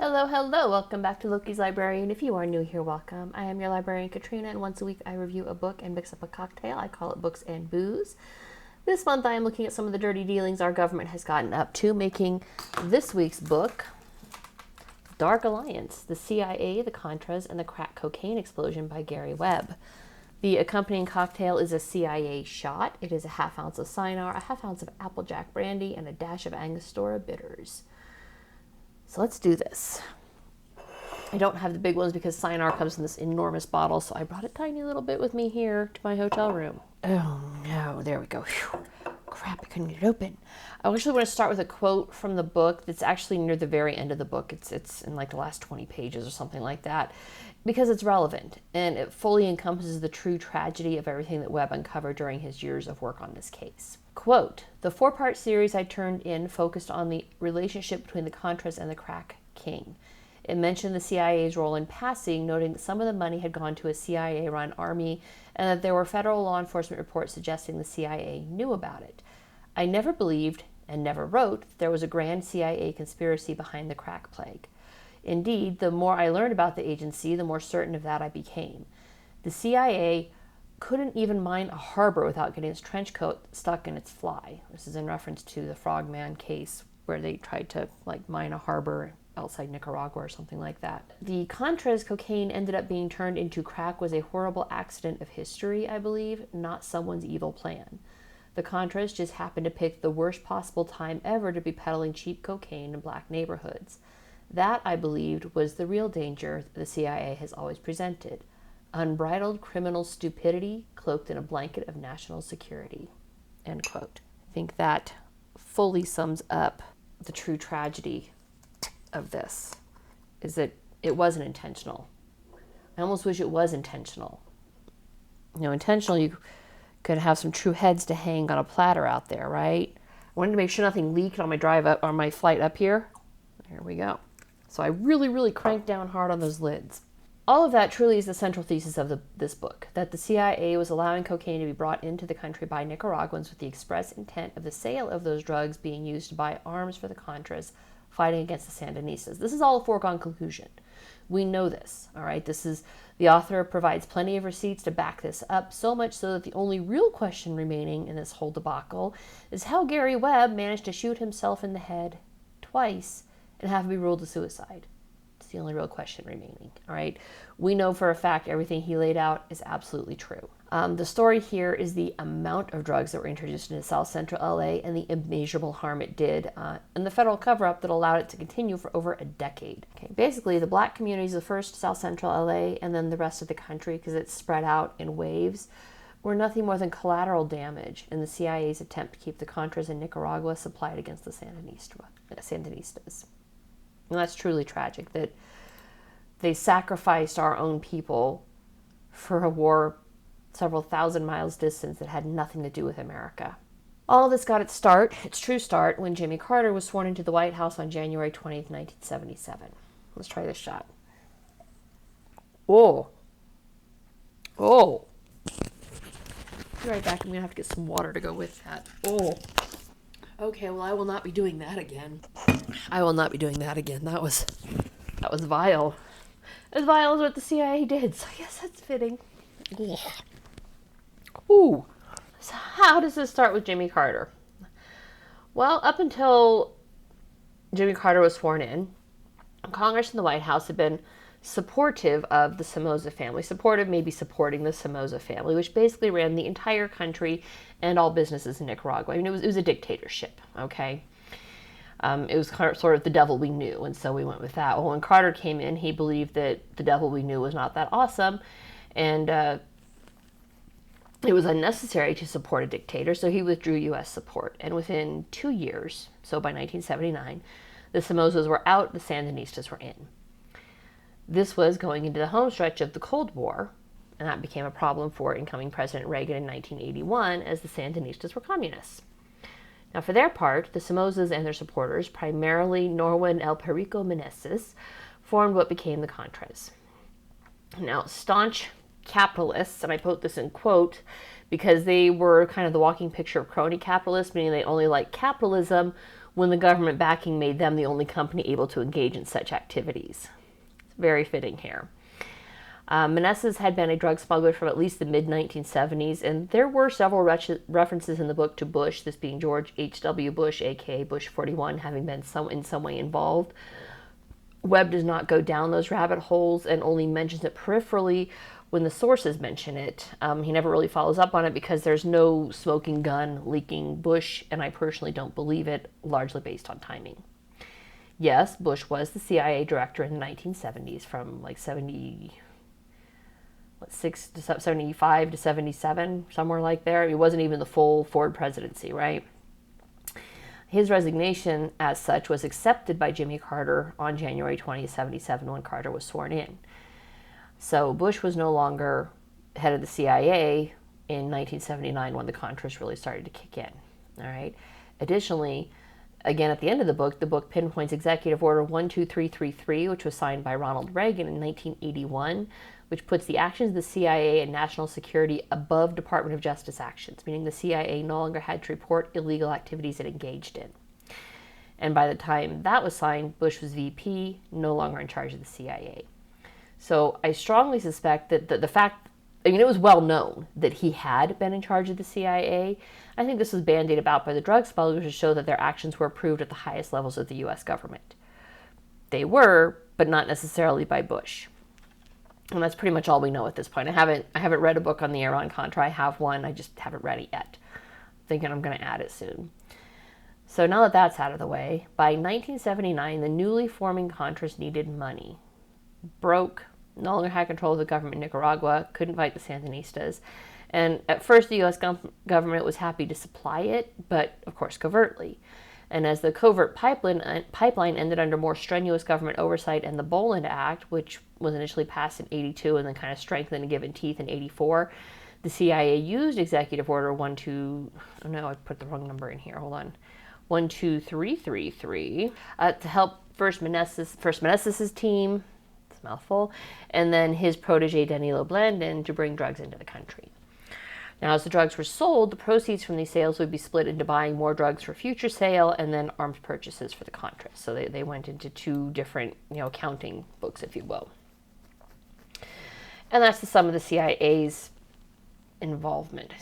Hello, hello, welcome back to Loki's Librarian. If you are new here, welcome. I am your librarian, Katrina, and once a week I review a book and mix up a cocktail. I call it Books and Booze. This month I am looking at some of the dirty dealings our government has gotten up to, making this week's book Dark Alliance, the CIA, the Contras, and the Crack Cocaine Explosion by Gary Webb. The accompanying cocktail is a CIA shot. It is a half ounce of Cynar, a half ounce of Applejack Brandy, and a dash of Angostura bitters. So let's do this. I don't have the big ones because Cynar comes in this enormous bottle, so I brought a tiny little bit with me here to my hotel room. Oh no, there we go. Whew. Crap, I couldn't get it open. I actually want to start with a quote from the book that's actually near the very end of the book. It's in like the last 20 pages or something like that, because it's relevant and it fully encompasses the true tragedy of everything that Webb uncovered during his years of work on this case. Quote, the 4-part series I turned in focused on the relationship between the Contras and the Crack King. It mentioned the CIA's role in passing, noting that some of the money had gone to a CIA-run army and that there were federal law enforcement reports suggesting the CIA knew about it. I never believed and never wrote that there was a grand CIA conspiracy behind the crack plague. Indeed, the more I learned about the agency, the more certain of that I became. The CIA couldn't even mine a harbor without getting its trench coat stuck in its fly. This is in reference to the Frogman case where they tried to mine a harbor outside Nicaragua or something like that. The Contras cocaine ended up being turned into crack was a horrible accident of history, I believe, not someone's evil plan. The Contras just happened to pick the worst possible time ever to be peddling cheap cocaine in black neighborhoods. That, I believed, was the real danger the CIA has always presented. Unbridled criminal stupidity cloaked in a blanket of national security. End quote. I think that fully sums up the true tragedy of this, is that it wasn't intentional. I almost wish it was intentional. Intentional, you could have some true heads to hang on a platter out there, right? I wanted to make sure nothing leaked on my drive up, on my flight up here. Here we go. So I really cranked down hard on those lids. All of that truly is the central thesis of this book, that the CIA was allowing cocaine to be brought into the country by Nicaraguans with the express intent of the sale of those drugs being used to buy arms for the Contras fighting against the Sandinistas. This is all a foregone conclusion. We know this, all right? The author provides plenty of receipts to back this up, so much so that the only real question remaining in this whole debacle is how Gary Webb managed to shoot himself in the head twice and have it be ruled a suicide. It's the only real question remaining, all right? We know for a fact everything he laid out is absolutely true. The story here is the amount of drugs that were introduced into South Central LA and the immeasurable harm it did, and the federal cover-up that allowed it to continue for over a decade. Okay, basically, the black communities of first South Central LA and then the rest of the country, because it's spread out in waves, were nothing more than collateral damage in the CIA's attempt to keep the Contras in Nicaragua supplied against the Sandinistas. And that's truly tragic, that they sacrificed our own people for a war several thousand miles distant that had nothing to do with America. All of this got its true start, when Jimmy Carter was sworn into the White House on January 20th, 1977. Let's try this shot. Oh. Be right back. I'm going to have to get some water to go with that. Oh. Okay, well, I will not be doing that again. That was vile. As vile as what the CIA did, so yes, that's fitting. Yeah. Ooh. So how does this start with Jimmy Carter? Well, up until Jimmy Carter was sworn in, Congress and the White House had been supportive of the Somoza family, maybe supporting the Somoza family, which basically ran the entire country and all businesses in Nicaragua. I mean, it was a dictatorship, okay? It was sort of the devil we knew, and so we went with that. Well, when Carter came in, he believed that the devil we knew was not that awesome, and it was unnecessary to support a dictator, so he withdrew U.S. support. And within 2 years, so by 1979, the Somozas were out, the Sandinistas were in. This was going into the home stretch of the Cold War, and that became a problem for incoming President Reagan in 1981, as the Sandinistas were communists. Now, for their part, the Somozas and their supporters, primarily Norwin El Perico Meneses, formed what became the Contras. Now, staunch capitalists, and I put this in quote because they were kind of the walking picture of crony capitalists, meaning they only liked capitalism when the government backing made them the only company able to engage in such activities. It's very fitting here. Meneses had been a drug smuggler from at least the mid-1970s, and there were several references in the book to Bush, this being George H.W. Bush, aka Bush 41, having been in some way involved. Webb does not go down those rabbit holes and only mentions it peripherally when the sources mention it. He never really follows up on it because there's no smoking gun leaking Bush, and I personally don't believe it, largely based on timing. Yes, Bush was the CIA director in the 1970s from like 75 to 77, somewhere like there. It wasn't even the full Ford presidency, right? His resignation, as such, was accepted by Jimmy Carter on January 2077 when Carter was sworn in. So Bush was no longer head of the CIA in 1979 when the Contras really started to kick in. All right. Additionally, again, at the end of the book pinpoints Executive Order 12333, which was signed by Ronald Reagan in 1981, which puts the actions of the CIA and national security above Department of Justice actions, meaning the CIA no longer had to report illegal activities it engaged in. And by the time that was signed, Bush was VP, no longer in charge of the CIA. So I strongly suspect that the fact, it was well known that he had been in charge of the CIA. I think this was bandied about by the drug smugglers to show that their actions were approved at the highest levels of the U.S. government. They were, but not necessarily by Bush. And that's pretty much all we know at this point. I haven't read a book on the Iran-Contra. I have one, I just haven't read it yet. Thinking I'm going to add it soon. So now that that's out of the way, by 1979, the newly forming Contras needed money. Broke, no longer had control of the government in Nicaragua, couldn't fight the Sandinistas. And at first, the U.S. government was happy to supply it, but of course, covertly. And as the covert pipeline ended under more strenuous government oversight and the Boland Act, which was initially passed in 82 and then kind of strengthened and given teeth in 84, the CIA used Executive Order 12333 to help first Meneses' team, it's a mouthful, and then his protege Danilo Blandin to bring drugs into the country. Now, as the drugs were sold, the proceeds from these sales would be split into buying more drugs for future sale and then arms purchases for the Contras. So they went into two different, accounting books, if you will. And that's the sum of the CIA's involvement.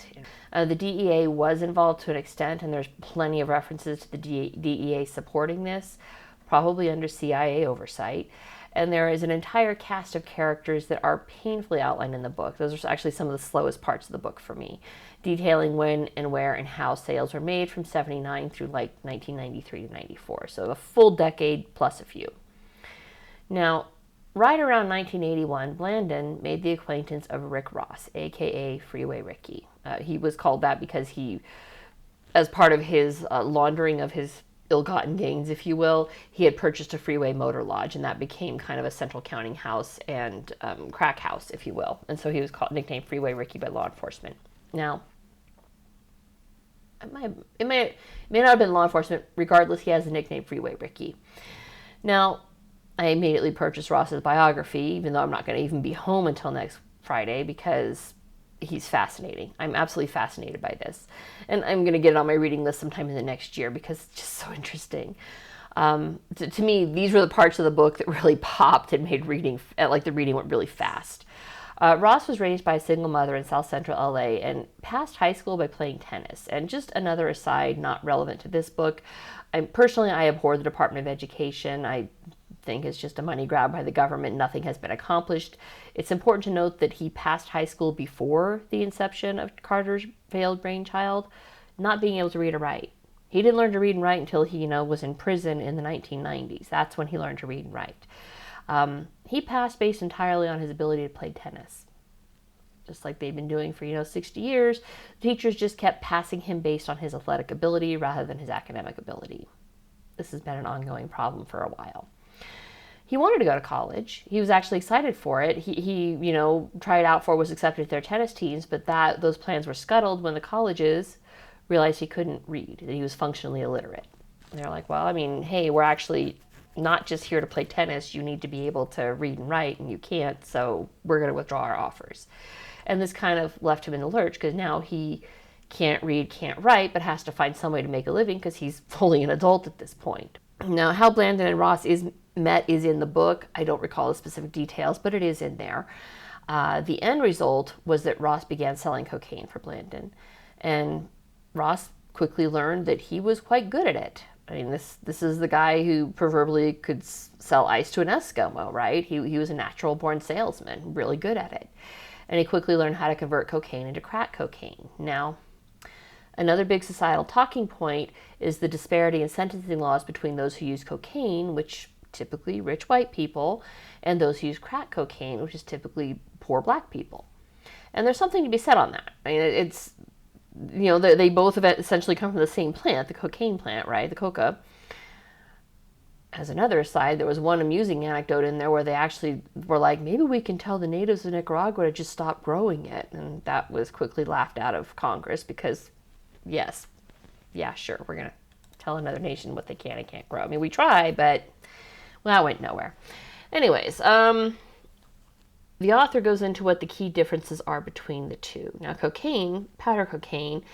The DEA was involved to an extent, and there's plenty of references to the DEA supporting this, probably under CIA oversight. And there is an entire cast of characters that are painfully outlined in the book. Those are actually some of the slowest parts of the book for me, detailing when and where and how sales were made from 79 through like 1993 to 94. So a full decade plus a few. Now, right around 1981, Blandin made the acquaintance of Rick Ross, aka Freeway Ricky. He was called that because he, as part of his laundering of his ill-gotten gains, if you will, he had purchased a freeway motor lodge, and that became kind of a central counting house and crack house, if you will. And so he was nicknamed Freeway Ricky by law enforcement. Now, it may not have been law enforcement. Regardless, he has the nickname Freeway Ricky. Now, I immediately purchased Ross's biography, even though I'm not going to even be home until next Friday, because he's fascinating. I'm absolutely fascinated by this. And I'm going to get it on my reading list sometime in the next year because it's just so interesting. To me, these were the parts of the book that really popped and made reading, the reading went really fast. Ross was raised by a single mother in South Central LA and passed high school by playing tennis. And just another aside, not relevant to this book, I abhor the Department of Education. I think it's just a money grab by the government. Nothing has been accomplished. It's important to note that he passed high school before the inception of Carter's failed brainchild, not being able to read or write. He didn't learn to read and write until he, was in prison in the 1990s. That's when he learned to read and write. He passed based entirely on his ability to play tennis. Just like they've been doing for, 60 years, teachers just kept passing him based on his athletic ability rather than his academic ability. This has been an ongoing problem for a while. He wanted to go to college. He was actually excited for it. He tried out for, was accepted to their tennis teams, but those plans were scuttled when the colleges realized he couldn't read, that he was functionally illiterate. And they're like, well, hey, we're actually not just here to play tennis. You need to be able to read and write, and you can't, so we're going to withdraw our offers. And this kind of left him in the lurch because now he can't read, can't write, but has to find some way to make a living because he's fully an adult at this point. Now, how Blandon and Ross met is in the book. I don't recall the specific details, but it is in there. The end result was that Ross began selling cocaine for Blandon, and Ross quickly learned that he was quite good at it. I mean, this is the guy who proverbially could sell ice to an Eskimo, right? He was a natural-born salesman, really good at it. And he quickly learned how to convert cocaine into crack cocaine. Now, another big societal talking point is the disparity in sentencing laws between those who use cocaine, which typically rich white people, and those who use crack cocaine, which is typically poor black people. And there's something to be said on that. I mean, it's, you know, they both essentially come from the same plant, the cocaine plant, right? The coca. As another aside, there was one amusing anecdote in there where they actually were like, maybe we can tell the natives of Nicaragua to just stop growing it. And that was quickly laughed out of Congress because, yes, yeah, sure, we're going to tell another nation what they can and can't grow. I mean, we try, but well, that went nowhere. Anyways, the author goes into what the key differences are between the two. Now, cocaine, powder cocaine,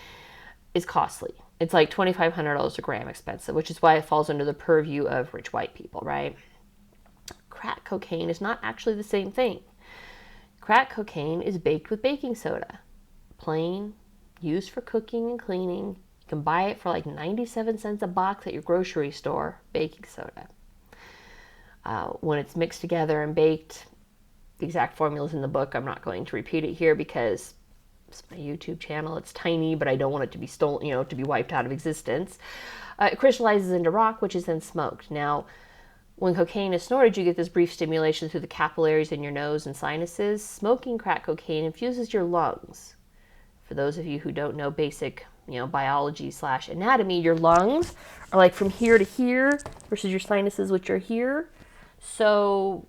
is costly. It's like $2,500 a gram expensive, which is why it falls under the purview of rich white people, right? Crack cocaine is not actually the same thing. Crack cocaine is baked with baking soda. Plain, used for cooking and cleaning. You can buy it for like 97 cents a box at your grocery store, baking soda. When it's mixed together and baked, the exact formula's in the book. I'm not going to repeat it here because it's my YouTube channel. It's tiny, but I don't want it to be stolen, you know, to be wiped out of existence. It crystallizes into rock, which is then smoked. Now, when cocaine is snorted, you get this brief stimulation through the capillaries in your nose and sinuses. Smoking crack cocaine infuses your lungs. For those of you who don't know basic, you know, biology/anatomy, your lungs are like from here to here versus your sinuses, which are here. So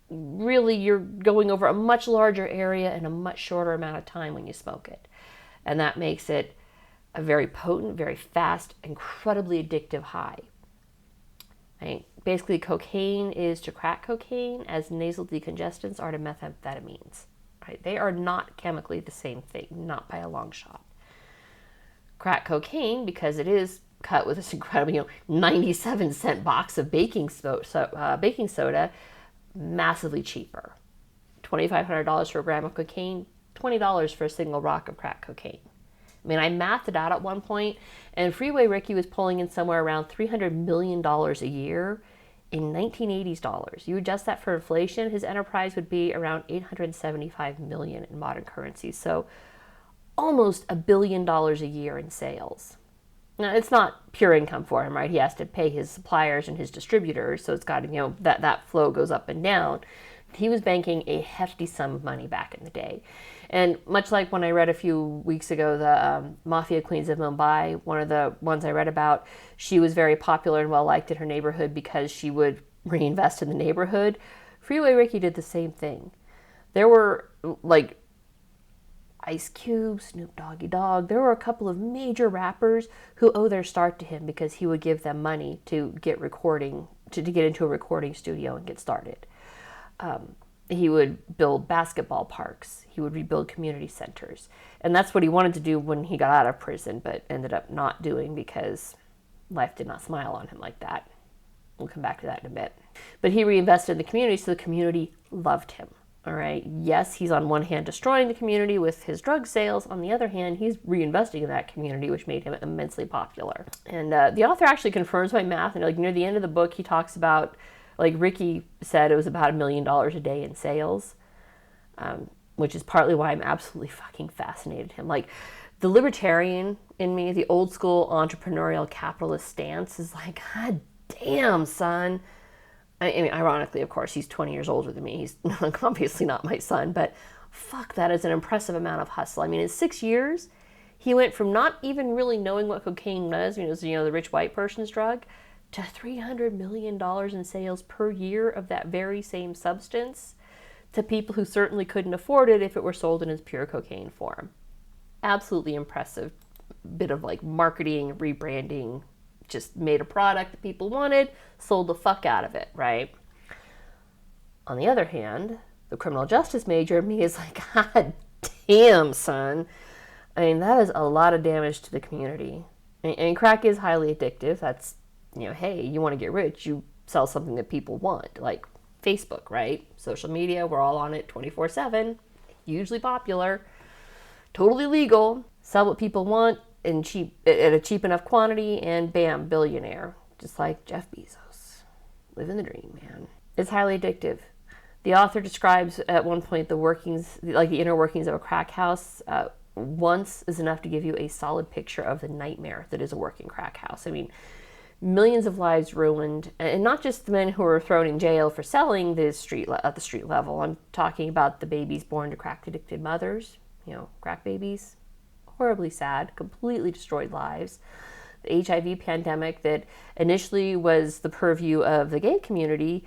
really, you're going over a much larger area in a much shorter amount of time when you smoke it. And that makes it a very potent, very fast, incredibly addictive high. Right? Basically, cocaine is to crack cocaine as nasal decongestants are to methamphetamines. Right? They are not chemically the same thing, not by a long shot. Crack cocaine, because it is cut with this incredible, you know, 97-cent box of baking soda, massively cheaper. $2,500 for a gram of cocaine, $20 for a single rock of crack cocaine. I mean, I mathed it out at one point, and Freeway Ricky was pulling in somewhere around $300 million a year in 1980s dollars. You adjust that for inflation, his enterprise would be around $875 million in modern currency. So almost $1 billion a year in sales. Now, it's not pure income for him, right? He has to pay his suppliers and his distributors, so it's got to, you know, that flow goes up and down. He was banking a hefty sum of money back in the day. And much like when I read a few weeks ago, the Mafia Queens of Mumbai, one of the ones I read about, she was very popular and well-liked in her neighborhood because she would reinvest in the neighborhood. Freeway Ricky did the same thing. There were, like, Ice Cube, Snoop Doggy Dogg. There were a couple of major rappers who owe their start to him because he would give them money to get recording, to get into a recording studio and get started. He would build basketball parks. He would rebuild community centers. And that's what he wanted to do when he got out of prison, but ended up not doing because life did not smile on him like that. We'll come back to that in a bit. But he reinvested in the community, so the community loved him. All right. Yes, he's on one hand destroying the community with his drug sales. On the other hand, he's reinvesting in that community, which made him immensely popular. And the author actually confirms my math. And like near the end of the book, he talks about, like Ricky said, it was about $1 million a day in sales, which is partly why I'm absolutely fucking fascinated with him. Like the libertarian in me, the old school entrepreneurial capitalist stance is like, God damn, son. I mean, ironically, of course, he's 20 years older than me. He's obviously not my son, but fuck, that is an impressive amount of hustle. I mean, in 6 years, he went from not even really knowing what cocaine was, it was, the rich white person's drug, to $300 million in sales per year of that very same substance to people who certainly couldn't afford it if it were sold in its pure cocaine form. Absolutely impressive bit of like marketing, rebranding, just made a product that people wanted, sold the fuck out of it, right? On the other hand, the criminal justice major in me is like, God damn, son. I mean, that is a lot of damage to the community. And crack is highly addictive. That's, hey, you want to get rich, you sell something that people want, like Facebook, right? Social media, we're all on it 24/7, hugely popular, totally legal. Sell what people want in at a cheap enough quantity, and bam, billionaire. Just like Jeff Bezos. Living the dream, man. It's highly addictive. The author describes at one point the workings, like the inner workings of a crack house. Once is enough to give you a solid picture of the nightmare that is a working crack house. I mean, millions of lives ruined, and not just the men who were thrown in jail for selling at the street level. I'm talking about the babies born to crack-addicted mothers, crack babies. Horribly sad, completely destroyed lives. The HIV pandemic that initially was the purview of the gay community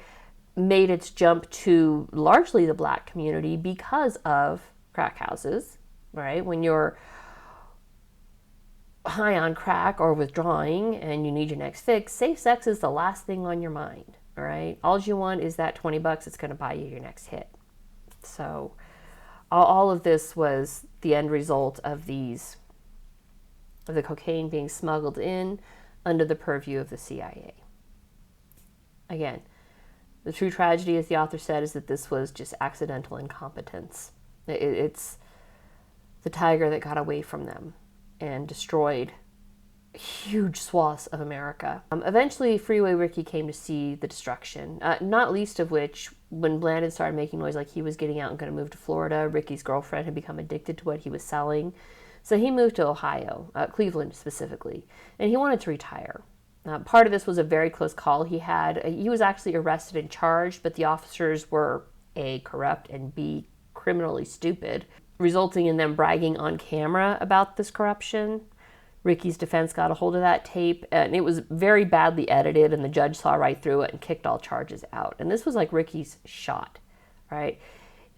made its jump to largely the black community because of crack houses, right? When you're high on crack or withdrawing and you need your next fix, safe sex is the last thing on your mind, all right? All you want is that $20 it's going to buy you your next hit. So all of this was the end result of the cocaine being smuggled in under the purview of the CIA. Again, the true tragedy, as the author said, is that this was just accidental incompetence. It's the tiger that got away from them and destroyed huge swaths of America. Eventually, Freeway Ricky came to see the destruction, not least of which, when Blandon started making noise like he was getting out and going to move to Florida, Ricky's girlfriend had become addicted to what he was selling. So he moved to Ohio, Cleveland specifically, and he wanted to retire. Part of this was a very close call he had. He was actually arrested and charged, but the officers were A, corrupt, and B, criminally stupid, resulting in them bragging on camera about this corruption. Ricky's defense got a hold of that tape, and it was very badly edited, and the judge saw right through it and kicked all charges out. And this was like Ricky's shot, right?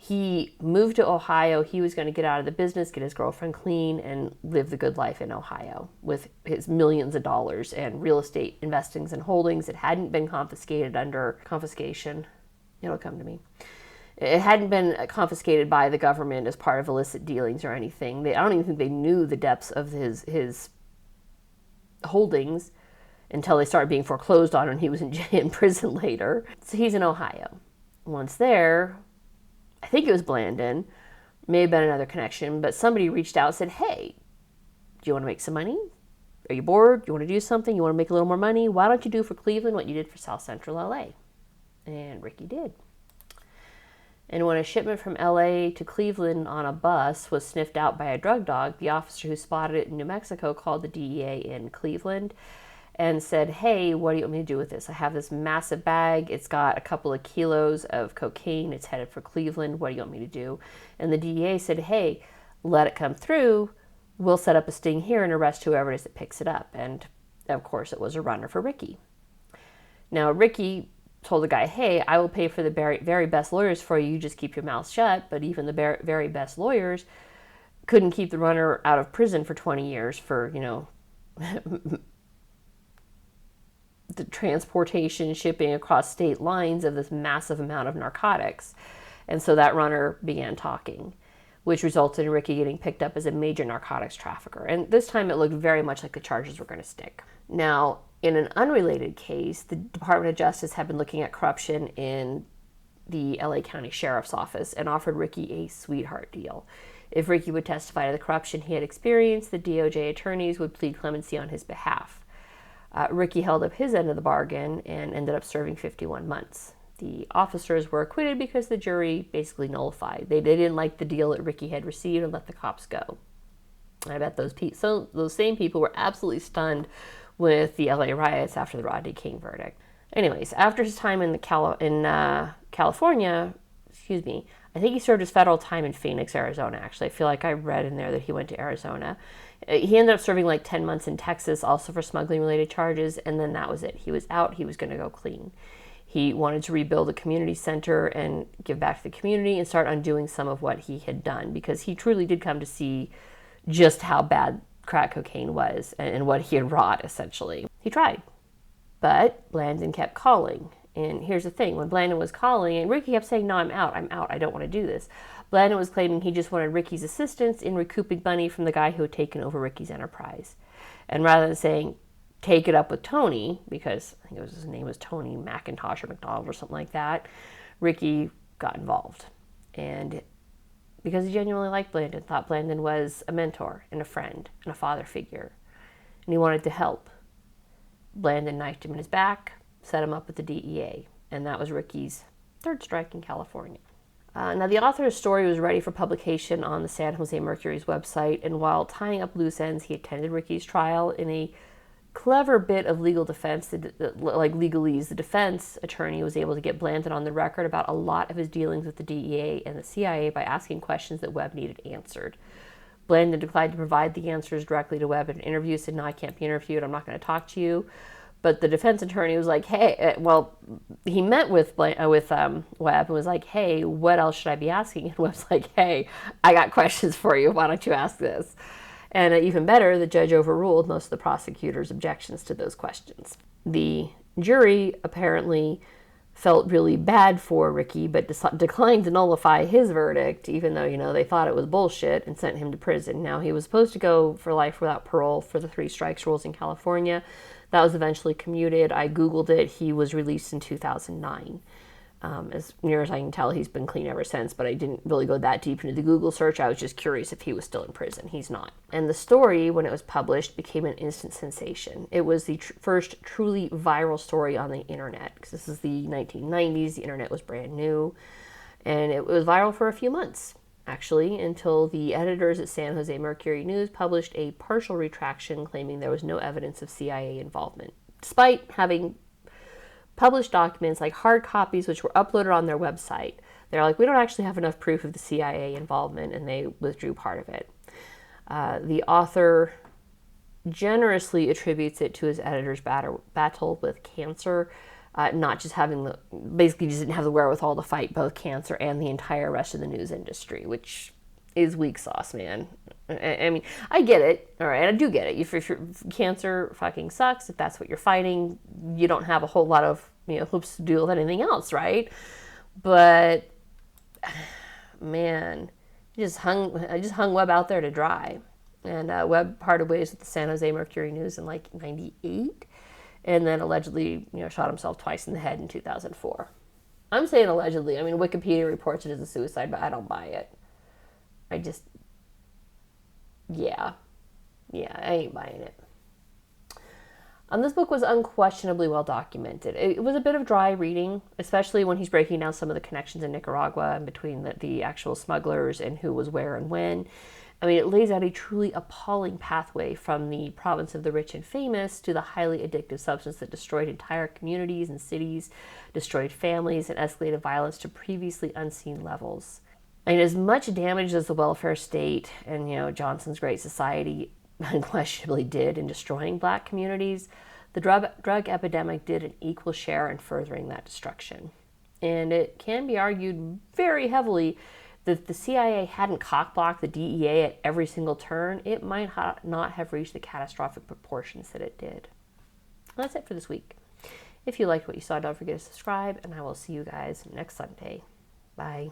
He moved to Ohio. He was going to get out of the business, get his girlfriend clean, and live the good life in Ohio with his millions of dollars and real estate investings and holdings that hadn't been confiscated under confiscation. It'll come to me. It hadn't been confiscated by the government as part of illicit dealings or anything. I don't even think they knew the depths of his holdings until they started being foreclosed on and he was in prison later. So he's in Ohio. Once there, I think it was Blandon, may have been another connection, but somebody reached out and said, hey, do you want to make some money? Are you bored? Do you want to do something? You want to make a little more money? Why don't you do for Cleveland what you did for South Central LA? And Ricky did. And when a shipment from LA to Cleveland on a bus was sniffed out by a drug dog, the officer who spotted it in New Mexico called the DEA in Cleveland and said, hey, what do you want me to do with this? I have this massive bag. It's got a couple of kilos of cocaine. It's headed for Cleveland. What do you want me to do? And the DEA said, hey, let it come through. We'll set up a sting here and arrest whoever it is that picks it up. And of course, it was a runner for Ricky. Now, Ricky told the guy, hey, I will pay for the very, very best lawyers for you. You just keep your mouth shut. But even the very best lawyers couldn't keep the runner out of prison for 20 years for, the transportation, shipping across state lines of this massive amount of narcotics. And so that runner began talking, which resulted in Ricky getting picked up as a major narcotics trafficker. And this time it looked very much like the charges were going to stick. Now, in an unrelated case, the Department of Justice had been looking at corruption in the LA County Sheriff's Office and offered Ricky a sweetheart deal. If Ricky would testify to the corruption he had experienced, the DOJ attorneys would plead clemency on his behalf. Ricky held up his end of the bargain and ended up serving 51 months. The officers were acquitted because the jury basically nullified. They didn't like the deal that Ricky had received and let the cops go. I bet those same people were absolutely stunned with the LA riots after the Rodney King verdict. Anyways, after his time in California, I think he served his federal time in Phoenix, Arizona, actually. I feel like I read in there that he went to Arizona. He ended up serving like 10 months in Texas, also for smuggling-related charges, and then that was it. He was out. He was going to go clean. He wanted to rebuild a community center and give back to the community and start undoing some of what he had done, because he truly did come to see just how bad crack cocaine was and what he had wrought, essentially. He tried, but Blandon kept calling, And here's the thing, when Blandon was calling, and Ricky kept saying, no, I'm out, I don't want to do this. Blandon was claiming he just wanted Ricky's assistance in recouping money from the guy who had taken over Ricky's enterprise. And rather than saying, take it up with Tony, because I think his name was Tony McIntosh or McDonald or something like that, Ricky got involved. And because he genuinely liked Blandon, thought Blandon was a mentor and a friend and a father figure, and he wanted to help, Blandon knifed him in his back, set him up with the DEA, and that was Ricky's third strike in California. Now, the author's story was ready for publication on the San Jose Mercury's website, and while tying up loose ends, he attended Ricky's trial in a clever bit of legal defense, like legalese. The defense attorney was able to get Blandon on the record about a lot of his dealings with the DEA and the CIA by asking questions that Webb needed answered. Blandon declined to provide the answers directly to Webb in an interview, said, no, I can't be interviewed, I'm not going to talk to you. But the defense attorney was like, hey, he met with Webb and was like, hey, what else should I be asking? And Webb's like, hey, I got questions for you. Why don't you ask this? And even better, the judge overruled most of the prosecutor's objections to those questions. The jury apparently felt really bad for Ricky, but declined to nullify his verdict, even though, they thought it was bullshit, and sent him to prison. Now, he was supposed to go for life without parole for the 3 strikes rules in California. That was eventually commuted. I Googled it. He was released in 2009. As near as I can tell, he's been clean ever since, but I didn't really go that deep into the Google search. I was just curious if he was still in prison. He's not. And the story, when it was published, became an instant sensation. It was the first truly viral story on the internet, because this is the 1990s. The internet was brand new, and it was viral for a few months, actually, until the editors at San Jose Mercury News published a partial retraction claiming there was no evidence of CIA involvement, despite having published documents, like hard copies, which were uploaded on their website. They're like, we don't actually have enough proof of the CIA involvement, and they withdrew part of it. The author generously attributes it to his editor's battle with cancer, not just basically just didn't have the wherewithal to fight both cancer and the entire rest of the news industry, which is weak sauce, man. I mean, I get it, all right, I do get it. If cancer fucking sucks, if that's what you're fighting, you don't have a whole lot of, hoops to deal with anything else, right? But, man, I just hung Webb out there to dry. And Webb parted ways with the San Jose Mercury News in, 98, and then allegedly, shot himself twice in the head in 2004. I'm saying allegedly. I mean, Wikipedia reports it as a suicide, but I don't buy it. Yeah, I ain't buying it. This book was unquestionably well documented. It was a bit of dry reading, especially when he's breaking down some of the connections in Nicaragua and between the actual smugglers and who was where and when. I mean, it lays out a truly appalling pathway from the province of the rich and famous to the highly addictive substance that destroyed entire communities and cities, destroyed families, and escalated violence to previously unseen levels. I mean, as much damage as the welfare state and, Johnson's Great Society unquestionably did in destroying black communities, the drug epidemic did an equal share in furthering that destruction. And it can be argued very heavily that if the CIA hadn't cock-blocked the DEA at every single turn, it might not have reached the catastrophic proportions that it did. Well, that's it for this week. If you liked what you saw, don't forget to subscribe, and I will see you guys next Sunday. Bye.